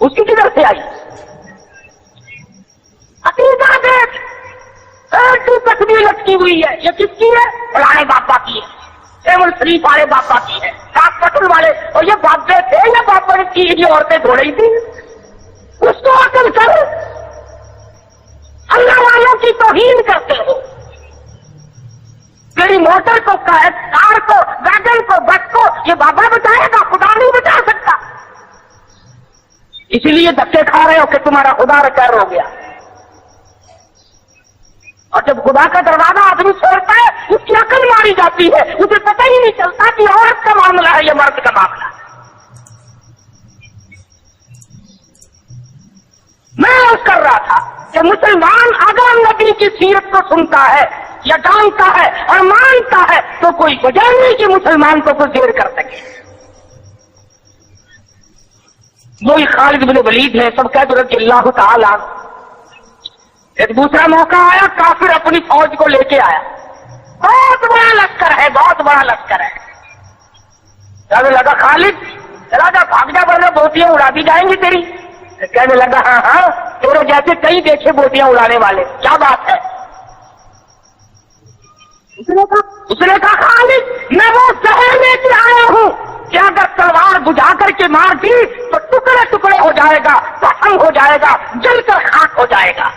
اس کی کدھر سے آئی؟ عقیدہ دیکھ، تصویر لٹکی ہوئی ہے، یہ کس کی ہے؟ فلانے بابا کی ہے، ایمل شریف والے بابا کی ہے، سات پٹل والے. اور یہ بابے تھے یا بابا کی یہ عورتیں دھو رہی تھی؟ اس کو عقل کر. اللہ والوں کی توہین کرتے ہو. میری موٹر کو، کار کو، ویگن کو، بس کو یہ بابا بتائے گا، خدا نہیں بتا سکتا. اسی لیے دھکے کھا رہے ہو کہ تمہارا خدا ریٹائر ہو گیا. اور جب خدا کا دروازہ آدمی چھوڑتا ہے اس کی عقل ماری جاتی ہے، اسے پتہ ہی نہیں چلتا کہ عورت کا معاملہ ہے یا مرد کا معاملہ ہے. میں عرض کر رہا تھا کہ مسلمان اگر نبی کی سیرت کو سنتا ہے یا جانتا ہے اور مانتا ہے تو کوئی وجہ نہیں کہ مسلمان کو کوئی دیر کر سکے. وہی خالد بن ولید ہے، سب کہتے رضی اللہ تعالیٰ. ایک دوسرا موقع آیا، کافر اپنی فوج کو لے کے آیا، بہت بڑا لشکر ہے، بہت بڑا لشکر ہے. کہنے لگا خالد چلا جا، بھاگ جا ورنہ بوٹیاں اڑا دی جائیں گی تیری. کہنے لگا ہاں ہاں تیرے جیسے کئی دیکھے بوٹیاں اڑانے والے، کیا بات ہے؟ اس نے کہا خالد میں وہ زہر لے کے آیا ہوں کہ اگر تلوار بجھا کر کے مار دی تو ٹکڑے ٹکڑے ہو جائے گا، پسند ہو جائے گا، جل کر خاک ہو جائے گا.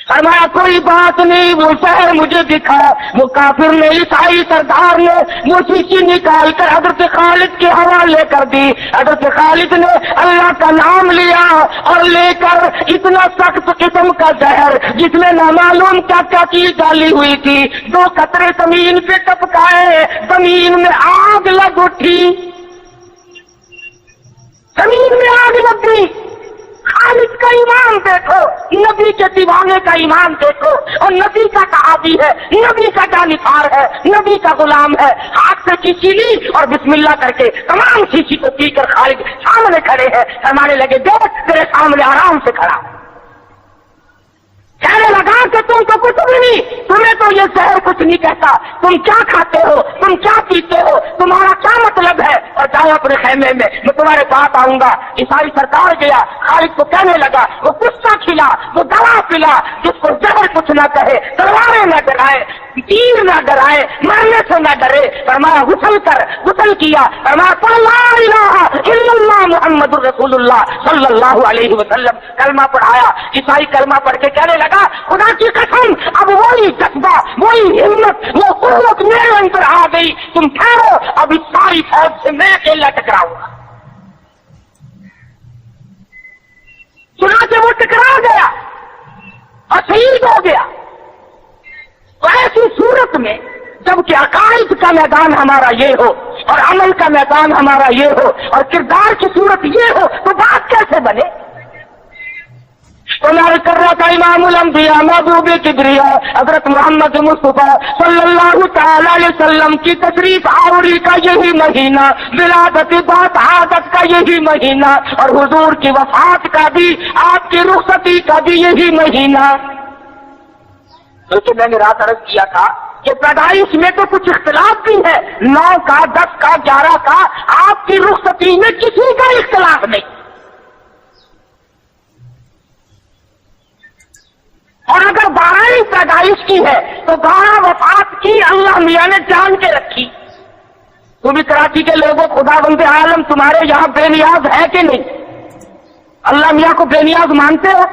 فرمایا کوئی بات نہیں، وہ شہر مجھے دکھا. وہ کافر نے، عیسائی سردار نے وہ شیشی نکال کر حضرت خالد کے حوالے کر دی. حضرت خالد نے اللہ کا نام لیا اور لے کر اتنا سخت قسم کا زہر جس میں نامعلوم کیا چیز ڈالی ہوئی تھی، 2 قطرے زمین پہ ٹپکائے، زمین میں آگ لگ اٹھی، زمین میں آگ لگ گئی. خالد کا ایمان دیکھو، نبی کے دیوانے کا ایمان دیکھو، اور نبی کا صحابی ہے، نبی کا جانثار ہے، نبی کا غلام ہے. ہاتھ سے شیشی لی اور بسم اللہ کر کے تمام شیشی کو پی کر خالد سامنے کھڑے ہیں. فرمانے لگے دیکھ تیرے سامنے آرام سے کھڑا. کہنے لگا کہ تم تو کچھ بھی نہیں، تمہیں تو یہ شہر کچھ نہیں کہتا، تم کیا کھاتے ہو، تم کیا پیتے ہو، تمہارا کیا مطلب ہے، اور جاؤ اپنے خیمے میں، میں تمہارے پاس آؤں گا۔ عیسائی سردار گیا، خالد کو کہنے لگا، وہ غصہ کھلا، وہ دوا پلا، جس کو زہر کچھ نہ کہے، تلواریں نہ ڈرائے، تیر نہ ڈرائے، مرنے سے نہ ڈرے، فرمایا غسل کر، غسل کیا، فرمایا قل لا الہ الا اللہ محمد الرسول اللہ صلی اللہ علیہ وسلم، کلمہ پڑھایا۔ عیسائی کلمہ پڑھ کے کہنے لگا، خدا کی قسم اب وہی جذبہ، وہی ہمت، وہ قوت میرے اندر آ گئی، تم ٹھہرو، اب اس ساری فوج سے میں اکیلا ٹکراؤں گا۔ چنانچہ وہ ٹکرا گیا اور شہید ہو گیا۔ تو ایسی صورت میں جب کہ عقائد کا میدان ہمارا یہ ہو اور عمل کا میدان ہمارا یہ ہو اور کردار کی صورت یہ ہو تو بات کیسے بنے؟ تو میں کر رہا تھا امام الانبیاء محبوب کبریاء حضرت محمد مصطفیٰ صلی اللہ تعالی علیہ وسلم کی تشریف آوری کا یہی مہینہ، ولادت بات عادت کا یہی مہینہ، اور حضور کی وفات کا بھی، آپ کی رخصتی کا بھی یہی مہینہ۔ کیونکہ میں نے رات عرض کیا تھا کہ پیدائش میں تو کچھ اختلاف بھی ہے، 9 کا 10 کا 11 کا، آپ کی رخصتی میں کسی کا اختلاف نہیں۔ اور اگر 12 پیدائش کی ہے تو 12 وفات کی اللہ میاں نے جان کے رکھی۔ تو بھی کراچی کے لوگوں، خدا بند عالم تمہارے یہاں بے نیاز ہے کہ نہیں؟ اللہ میاں کو بے نیاز مانتے ہو؟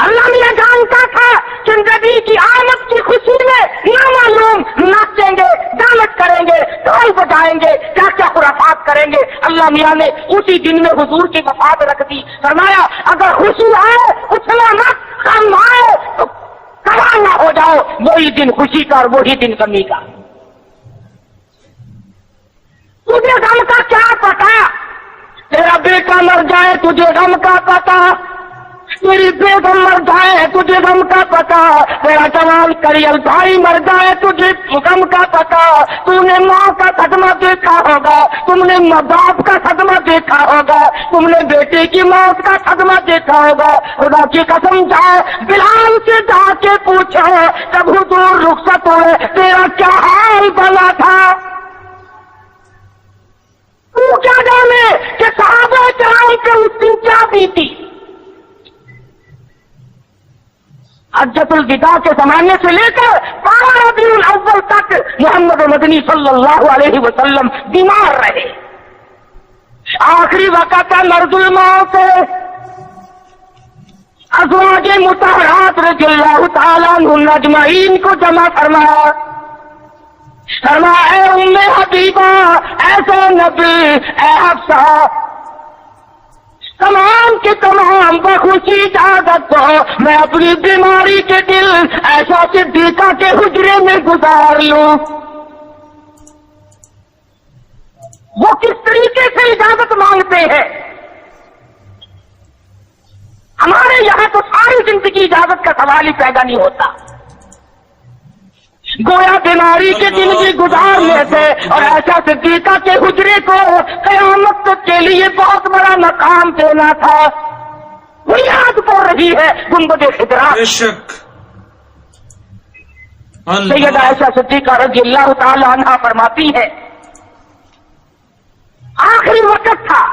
اللہ میاں جانتا تھا کہ نبی کی آمد کی خوشی میں نامعلوم ناچیں گے، ڈانس کریں گے، ڈھول بجائیں گے، کیا کیا خرافات کریں گے۔ اللہ میاں نے اسی دن میں حضور کی وفات رکھ دی۔ فرمایا اگر خوشی آئے اچھلا مت، غم آئے تو کبا نہ ہو جاؤ، وہی دن خوشی کا اور وہی دن غمی کا۔ تجھے غم کا کیا پتا؟ تیرا بیٹا مر جائے تجھے غم کا پتا، تیری بیگم مر جائے تجھے غم کا پتا، تیرا جوان کریل بھائی مر جائے تجھے غم کا پتا۔ تم نے ماں کا صدمہ دیکھا ہوگا، تم نے ماں باپ کا صدمہ دیکھا ہوگا، تم نے بیٹے کی موت کا صدمہ دیکھا ہوگا۔ خدا کی قسم جاؤ بلال سے جا کے پوچھو جب حضور رخصت ہوئے تیرا کیا حال بنا تھا۔ تو کیا جانے کہ صحابہ کرام کے اس دن کیا بیتی۔ حجۃ الوداع کے زمانے سے لے کر 12 ربیع الاول تک محمد مدنی صلی اللہ علیہ وسلم بیمار رہے۔ آخری وقت مرض الموت ازواج مطہرات رضی اللہ تعالیٰ عنہن اجمعین کو جمع فرمایا، فرمایا اے ام حبیبہ، ایسے نبی، اے حفصہ، تمام کے تمام بخوشی اجازت دو میں اپنی بیماری کے دل ایسا صدیقہ کے حجرے میں گزار لوں۔ وہ کس طریقے سے اجازت مانگتے ہیں؟ ہمارے یہاں تو ساری زندگی اجازت کا سوال ہی پیدا نہیں ہوتا، گویا بیماری کے دن بھی گزارنے تھے، اور ایسا صدیقہ کے حجرے کو قیامت تک کے لیے بہت بڑا مقام دینا تھا۔ وہ یاد پڑ رہی ہے گنبد خضرا۔ سیدہ عائشہ صدیقہ رضی اللہ تعالی عنہا فرماتی ہے آخری وقت تھا،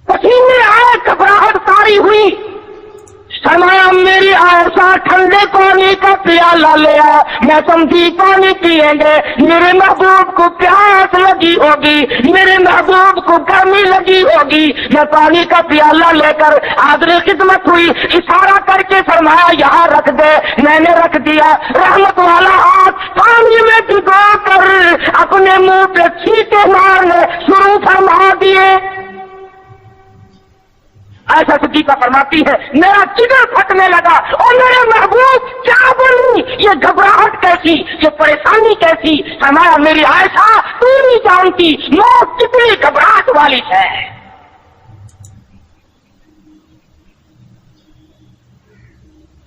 پسینے آئے، گھبراہٹ طاری ہوئی، فرمایا میری عائشہ ٹھنڈے پانی کا پیالہ لیا، میں سمجھی پانی پیئیں گے، میرے محبوب کو پیاس لگی ہوگی، میرے محبوب کو گرمی لگی ہوگی، میں پانی کا پیالہ لے کر حاضر خدمت ہوئی، اشارہ کر کے فرمایا یہاں رکھ دے، میں نے رکھ دیا، رحمت والا ہاتھ پانی میں ڈگو کر اپنے منہ پہ چھینٹے مارنے شروع فرما دیے۔ ایسا صدیقہ فرماتی ہے میرا جگر پھٹنے لگا، اور میرے محبوب کیا بنی، یہ گھبراہٹ کیسی، یہ پریشانی کیسی؟ فرمایا میری عائشہ تو نہیں جانتی موت کتنی گھبراہٹ والی ہے۔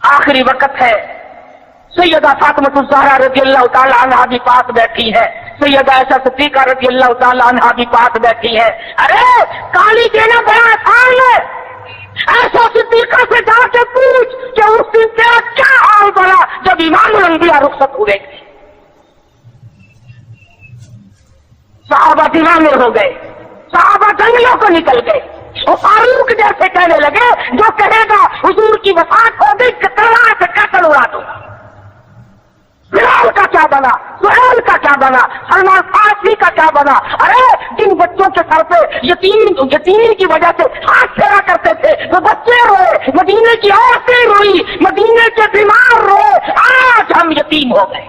آخری وقت ہے، سیدہ فاطمہ الزہرا رضی اللہ تعالی عنہا بھی پاس بیٹھی ہے، سیدہ عائشہ صدیقہ رضی اللہ تعالی عنہا بھی پاس بیٹھی ہے۔ ارے گالی دینا بڑا آسان ہے، ایسا صدیقہ سے جا کے پوچھ کہ اس دن تیرا کیا حال بنا جب امام الانبیاء رخصت ہوئے. صحابہ دیوانے ہو گئے, صحابہ جنگلوں کو نکل گئے. وہ فاروق جیسے کہنے لگے جو کہے گا حضور کی وفات ہو گئی تلوار سے قتل اڑا دوں گا. بلال کا کیا بنا, سہیل کا کیا بنا, سلمان فارسی کا کیا بنا؟ ارے جن بچوں کے سر پہ یتیمی کی وجہ سے ہاتھ پھیرا کرتے تھے وہ بچے روئے, مدینے کی عورتیں روئی, مدینے کے بیمار روئے. آج ہم یتیم ہو گئے.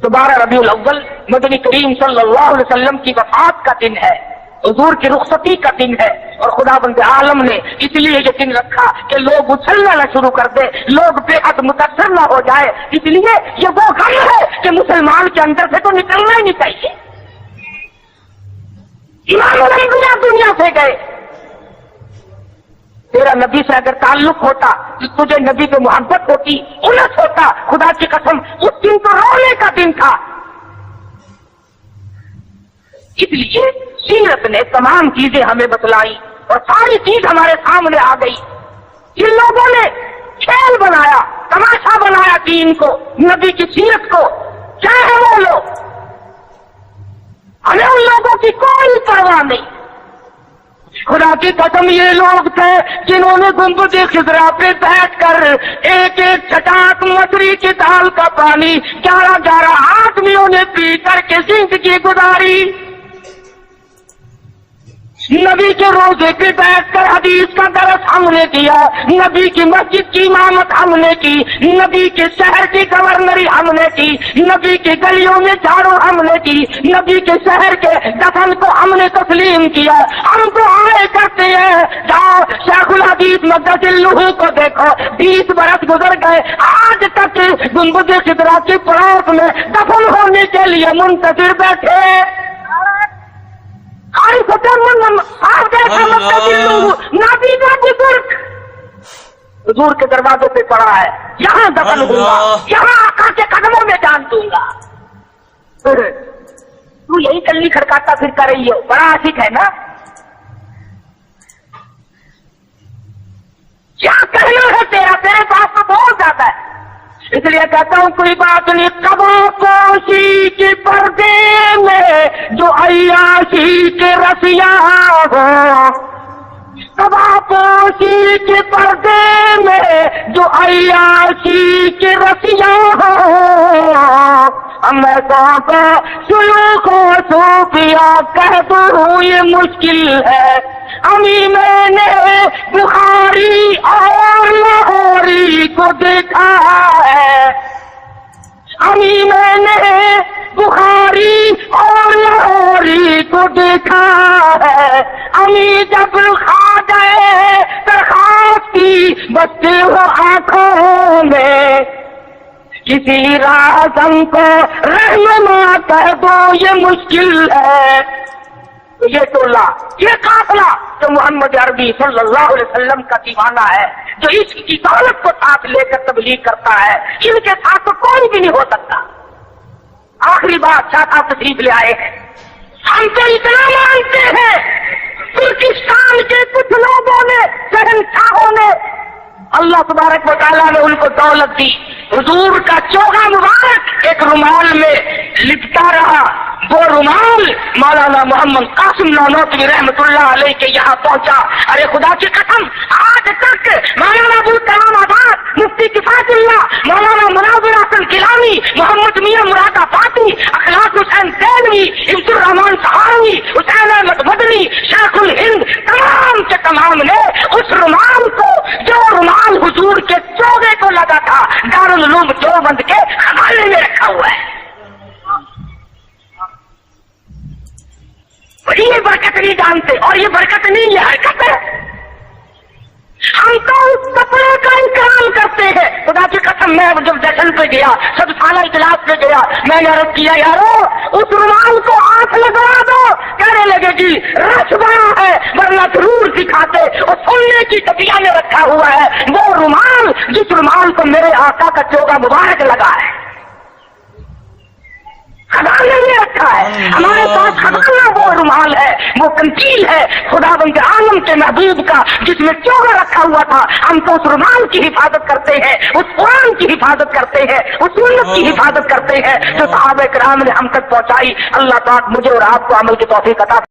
12 ربیع الاول مدنی کریم صلی اللہ علیہ وسلم کی وفات کا دن ہے, حضور کی رخصتی کا دن ہے. اور خدا بند عالم نے اس لیے یہ دن رکھا کہ لوگ اچھلنا نہ شروع کر دے, لوگ بے حد متاثر نہ ہو جائے. اس لیے یہ وہ غم ہے کہ مسلمان کے اندر سے تو نکلنا ہی نہیں چاہیے. امام الانبیاء دنیا سے گئے. تیرا نبی سے اگر تعلق ہوتا, تجھے نبی پہ محبت ہوتی, انس ہوتا, خدا کی قسم اس دن تو رونے کا دن تھا. اس لیے سیرت نے تمام چیزیں ہمیں بتلائی اور ساری چیز ہمارے سامنے آ گئی. جن لوگوں نے کھیل بنایا, تماشا بنایا دین کو, نبی کی سیرت کو, کیا ہے وہ لوگ؟ ہمیں ان لوگوں کی کوئی پرواہ نہیں. خدا کی قسم یہ لوگ تھے جنہوں نے گنبد خضرا پہ بیٹھ کر ایک ایک چھٹاک مصری کی دال کا پانی 11 آدمیوں نے پی کر کے زندگی گزاری. نبی کے روزے پہ بیٹھ کر حدیث کا درس ہم نے کیا, نبی کی مسجد کی امامت ہم نے کی, نبی کے شہر کی گورنری ہم نے کی, نبی کی گلیوں میں جھاڑو ہم نے کی, نبی کے شہر کے دفن کو ہم نے تسلیم کیا. ہم تو آئے کرتے ہیں. جاؤ شیخ الحدیث مقدس کو دیکھو, 20 برس گزر گئے, آج تک گنبد خضرا کی پڑوس میں دفن ہونے کے لیے منتظر بیٹھے. نبی کا بزرگ حضور کے دروازے پہ پڑا ہے, یہاں دفن ہوں گا, یہاں آقا کے قدموں میں جان دوں گا. تو یہی کلی کھڑکاتا پھر کر رہی ہے, بڑا عاشق ہے نا. کیا کہنا ہے تیرا, تیرے پاس تو بہت زیادہ ہے. اس لیے کہتا ہوں کوئی بات نہیں. قبا پوشی کے پردے میں جو عیاشی کے رسیا ہو, قبا پوشی کے پردے میں جو عیاشی کے رسیا ہو, میں تو شلوک و صوفیا کہہ دوں یہ مشکل ہے. امی میں نے بخاری اور لاہوری کو دیکھا ہے, امی میں نے بخاری اور لاہوری کو دیکھا ہے. امی جب کھا گئے درخواست کی بچے ہو آنکھوں میں, کسی راہزن کو رہنما کہہ دو یہ مشکل ہے. یہ ٹولہ, یہ قافلہ جو محمد عربی صلی اللہ علیہ وسلم کا دیوانہ ہے, جو عشق کی دولت کو ساتھ لے کر تبلیغ کرتا ہے, ان کے ساتھ تو کوئی بھی نہیں ہو سکتا. آخری بات شاہ صاحب تشریف لے آئے ہیں. ہم تو اتنا مانتے ہیں ترکستان کے کچھ لوگوں نے, شہنشاہوں نے, اللہ تبارک و تعالیٰ نے ان کو دولت دی. حضور کا چوغا مبارک ایک رومال میں لپٹا رہا. وہ رومال مولانا محمد قاسم نانوتوی رحمت اللہ علیہ کے یہاں پہنچا. ارے خدا کی قسم آج تک مولانا ابو کلام آزاد, مفتی کفایت اللہ, مولانا مناظر حسن گیلانی, محمد میاں مراد آبادی, اخلاق حسین دہلوی, عبد الرحمان سہارنی, حسین احمد مدنی, شیخ الہند, تمام کے تمام نے اس رومال کو, جو رومال حضور کے چوغے کو لگا تھا, دارالعلوم دیوبند کے خزانے میں رکھا ہوا ہے. یہ برکت نہیں جانتے, اور یہ برکت نہیں, یہ حرکت ہے. ہم تو اس کپڑے کا انکار کرتے ہیں. خدا کی قسم میں جب جشن پہ گیا, سب سالہ اجلاس پہ گیا, میں نے عرض کیا یارو اس رومال کو آنکھ لگا دو. کہنے لگے جی رش بڑا ہے, ورنہ ضرور دکھاتے. اور سننے کی ٹپیا میں رکھا ہوا ہے وہ رومال جس رومال کو میرے آقا کا چوگا مبارک لگا ہے. खजाने में रखा है। हमारे पास खजाना वो रुमाल है, वो कंचील है खुदावंद आलम के महबूब का, जिसमें चोगा रखा हुआ था। हम तो उस रुमाल की हिफाजत करते हैं, उस कुरान की हिफाजत करते हैं, उस सुन्नत की हिफाजत करते हैं जो सहाबा किराम ने हम तक पहुंचाई। अल्लाह पाक मुझे और आपको अमल की तौफीक अता